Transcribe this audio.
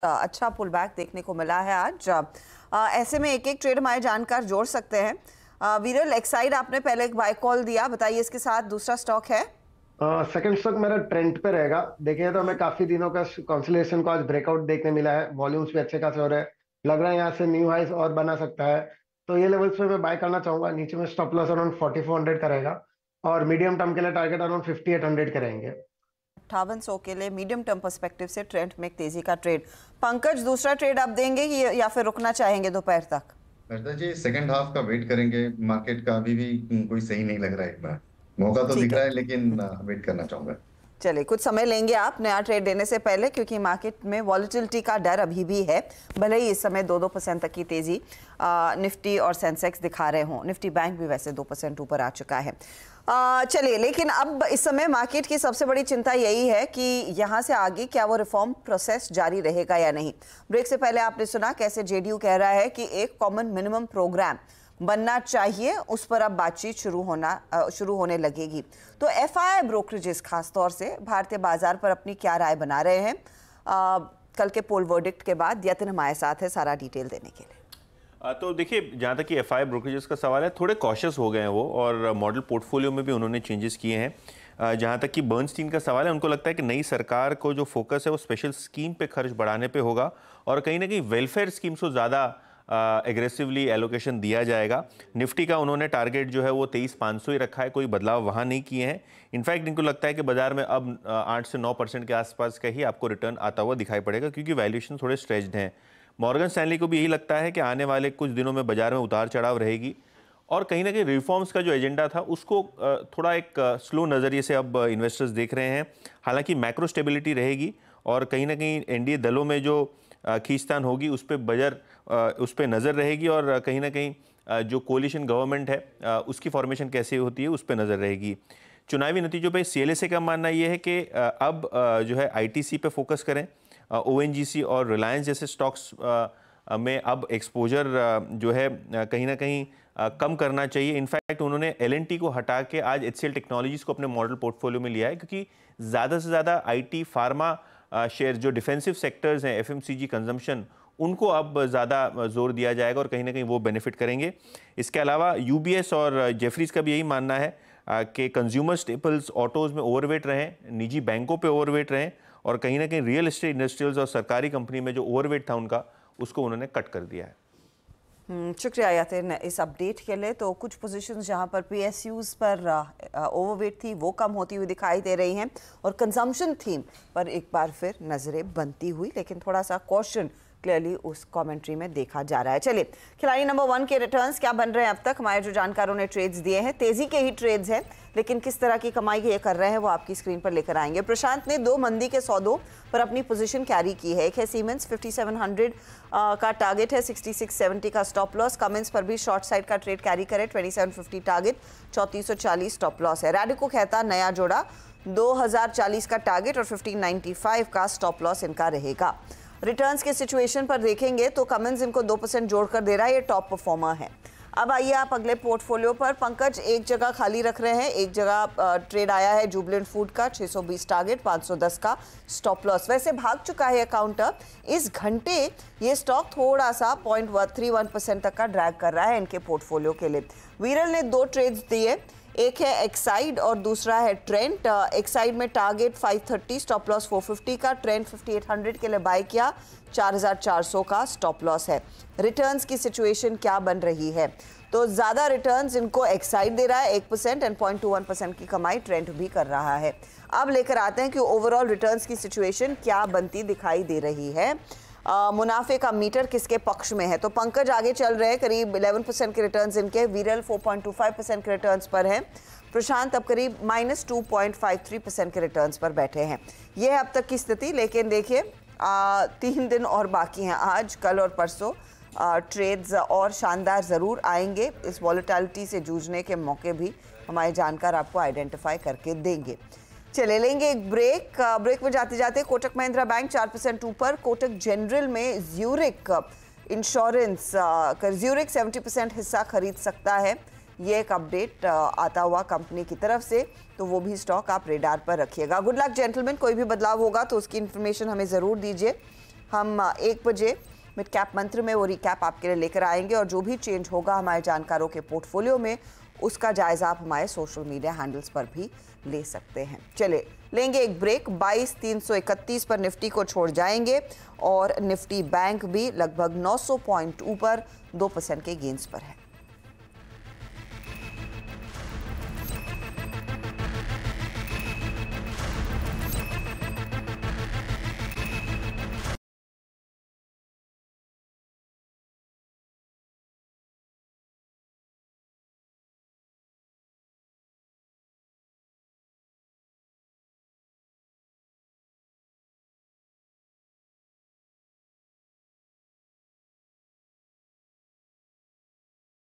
अच्छा pull back देखने को मिला है आज। ऐसे में एक एक ट्रेड हमारे जानकार जोड़ सकते हैं। वीरल, एक्साइड आपने पहले एक बाय कॉल दिया, बताइए इसके साथ दूसरा स्टॉक है। सेकंड स्टॉक मेरा ट्रेंड पे रहेगा। देखिए तो हमें काफी दिनों का कंसोलिडेशन को आज ब्रेकआउट देखने मिला है। वॉल्यूम्स भी अच्छे खासे हो रहे हैं। लग रहा है यहाँ से न्यू हाइस और बना सकता है। तो ये लेवल्स पे मैं बाय करना चाहूंगा। नीचे में स्टॉप लॉस अराउंड 4400 का रहेगा और मीडियम टर्म के लिए टारगेट अराउंड 5800 के रहेंगे। 5800 के लिए मीडियम टर्म पर्सपेक्टिव से ट्रेंड में एक तेजी का ट्रेड। पंकज, दूसरा ट्रेड आप देंगे या फिर रुकना चाहेंगे दोपहर तक? हर्षदा जी, सेकंड हाफ का वेट करेंगे। मार्केट का अभी भी कोई सही नहीं लग रहा है। एक बार मौका तो ठीक दिख रहा है, है, लेकिन वेट करना चाहूंगा। चलिए कुछ समय लेंगे आप नया ट्रेड देने से पहले, क्योंकि मार्केट में वॉलेटिलिटी का डर अभी भी है। भले ही इस समय 2% तक की तेजी निफ्टी और सेंसेक्स दिखा रहे हों। निफ्टी बैंक भी वैसे 2% ऊपर आ चुका है। चलिए, लेकिन अब इस समय मार्केट की सबसे बड़ी चिंता यही है कि यहाँ से आगे क्या वो रिफॉर्म प्रोसेस जारी रहेगा या नहीं। ब्रेक से पहले आपने सुना कैसे जेडीयू कह रहा है कि एक कॉमन मिनिमम प्रोग्राम बनना चाहिए, उस पर अब बातचीत शुरू होने लगेगी। तो एफआई ब्रोकरेजेस खास तौर से भारतीय बाजार पर अपनी क्या राय बना रहे हैं, कल के पोल वर्डिक्ट के बाद यतिन हमारे साथ है सारा डिटेल देने के लिए। तो देखिए, जहाँ तक कि एफआई ब्रोकरेजेस का सवाल है, थोड़े कॉशियस हो गए हैं वो, और मॉडल पोर्टफोलियो में भी उन्होंने चेंजेस किए हैं। जहाँ तक कि बर्नस्टीन का सवाल है, उनको लगता है कि नई सरकार को जो फोकस है वो स्पेशल स्कीम पे खर्च बढ़ाने पे होगा और कहीं ना कहीं वेलफेयर स्कीम्स को ज़्यादा एग्रेसिवली एलोकेशन दिया जाएगा। निफ्टी का उन्होंने टारगेट जो है वो 23,500 ही रखा है, कोई बदलाव वहाँ नहीं किए हैं। इनफैक्ट इनको लगता है कि बाजार में अब 8 से 9% के आसपास का ही आपको रिटर्न आता हुआ दिखाई पड़ेगा, क्योंकि वैल्यूएशन थोड़े स्ट्रेच्ड हैं। मॉर्गन स्टैनली को भी यही लगता है कि आने वाले कुछ दिनों में बाजार में उतार चढ़ाव रहेगी और कहीं ना कहीं रिफॉर्म्स का जो एजेंडा था उसको थोड़ा एक स्लो नज़रिए से अब इन्वेस्टर्स देख रहे हैं। हालांकि मैक्रो स्टेबिलिटी रहेगी और कहीं ना कहीं एनडीए दलों में जो खींचतान होगी उस पर नज़र रहेगी और कहीं ना कहीं जो कोलिशन गवर्नमेंट है उसकी फॉर्मेशन कैसे होती है उस पर नज़र रहेगी। चुनावी नतीजों पे सीएलएसए का मानना ये है कि अब जो है आईटीसी पे फोकस करें। ओएनजीसी और रिलायंस जैसे स्टॉक्स में अब एक्सपोजर जो है कहीं ना कहीं कम करना चाहिए। इनफैक्ट उन्होंने एलएनटी को हटा के आज एचसीएल टेक्नोलॉजीज को अपने मॉडल पोर्टफोलियो में लिया है, क्योंकि ज़्यादा से ज़्यादा आईटी, फार्मा शेयर जो डिफेंसिव सेक्टर्स हैं, एफएमसीजी, कंजम्पशन, उनको अब ज़्यादा जोर दिया जाएगा और कहीं ना कहीं वो बेनिफिट करेंगे। इसके अलावा यूबीएस और जेफरीज का भी यही मानना है कि कंज्यूमर स्टेपल्स, ऑटोज़ में ओवरवेट रहें, निजी बैंकों पे ओवरवेट रहें और कहीं ना कहीं रियल एस्टेट, इंडस्ट्रियल्स और सरकारी कंपनी में जो ओवरवेट था उनका, उसको उन्होंने कट कर दिया है। शुक्रिया यातिन इस अपडेट के लिए। तो कुछ पोजीशंस जहां पर पीएसयूज पर ओवरवेट थी वो कम होती हुई दिखाई दे रही हैं और कंजम्पशन थीम पर एक बार फिर नजरें बनती हुई, लेकिन थोड़ा सा कॉशन क्लियरली उस कमेंट्री में देखा जा रहा है। चलिए, खिलाड़ी नंबर 1 के रिटर्न्स क्या बन रहे हैं अब तक? हमारे जो जानकारों ने ट्रेड्स दिए हैं, तेजी के ही ट्रेड्स हैं, लेकिन किस तरह की कमाई ये कर रहे हैं वो आपकी स्क्रीन पर लेकर आएंगे। प्रशांत ने 2 मंदी के सौदों पर अपनी पोजीशन कैरी की है। एक है सीमेंस, 5700 का टारगेट है, 6670 का स्टॉप लॉस। कमेंस पर भी शॉर्ट साइड का ट्रेड कैरी करे, 2750 टारगेट, 3440 स्टॉप लॉस है। रैडिको कहता नया जोड़ा, 2040 का टारगेट और 1595 का स्टॉप लॉस इनका रहेगा। रिटर्न्स के सिचुएशन पर देखेंगे तो कमेंस इनको 2% जोड़कर दे रहा है, ये टॉप परफॉर्मर है। अब आइए आप अगले पोर्टफोलियो पर। पंकज एक जगह खाली रख रहे हैं, एक जगह ट्रेड आया है जुबिलेंट फूड का, 620 टारगेट, 510 का स्टॉप लॉस। वैसे भाग चुका है काउंटर, इस घंटे ये स्टॉक थोड़ा सा 0.31% तक का ड्रैग कर रहा है इनके पोर्टफोलियो के लिए। वीरल ने 2 ट्रेड्स दिए, एक है एक्साइड और दूसरा है ट्रेंट। एक्साइड में टारगेट 530, स्टॉप लॉस 450 का, ट्रेंट 5800 के लिए बाय किया, 4400 का स्टॉप लॉस है। रिटर्न्स की सिचुएशन क्या बन रही है? तो ज़्यादा रिटर्न्स इनको एक्साइड दे रहा है 1% एंड 0.21% की कमाई ट्रेंट भी कर रहा है। अब लेकर आते हैं कि ओवरऑल रिटर्न्स की सिचुएशन क्या बनती दिखाई दे रही है। मुनाफे का मीटर किसके पक्ष में है? तो पंकज आगे चल रहे हैं, करीब 11% के रिटर्न्स इनके। वीरल 4.25% के रिटर्न्स पर है। प्रशांत अब करीब -2.53% के रिटर्न्स पर बैठे हैं। ये है अब तक की स्थिति, लेकिन देखिए 3 दिन और बाकी हैं, आज, कल और परसों ट्रेड्स और शानदार ज़रूर आएंगे। इस वॉलेटिलिटी से जूझने के मौके भी हमारे जानकार आपको आइडेंटिफाई करके देंगे। चले लेंगे एक ब्रेक। ब्रेक में जाते जाते कोटक महिंद्रा बैंक 4% ऊपर, कोटक जनरल में ज्यूरिक इंश्योरेंस, ज्यूरिक 70% हिस्सा खरीद सकता है। ये एक अपडेट आता हुआ कंपनी की तरफ से, तो वो भी स्टॉक आप रेडार पर रखिएगा। गुड लक जेंटलमैन, कोई भी बदलाव होगा तो उसकी इन्फॉर्मेशन हमें ज़रूर दीजिए। हम 1 बजे मिड कैप मंत्र में वो रिकैप आपके लिए लेकर आएंगे और जो भी चेंज होगा हमारे जानकारों के पोर्टफोलियो में उसका जायजा आप हमारे सोशल मीडिया हैंडल्स पर भी ले सकते हैं। चले लेंगे एक ब्रेक। 22,331 पर निफ्टी को छोड़ जाएंगे और निफ्टी बैंक भी लगभग 900 पॉइंट ऊपर 2% के गेंस पर है।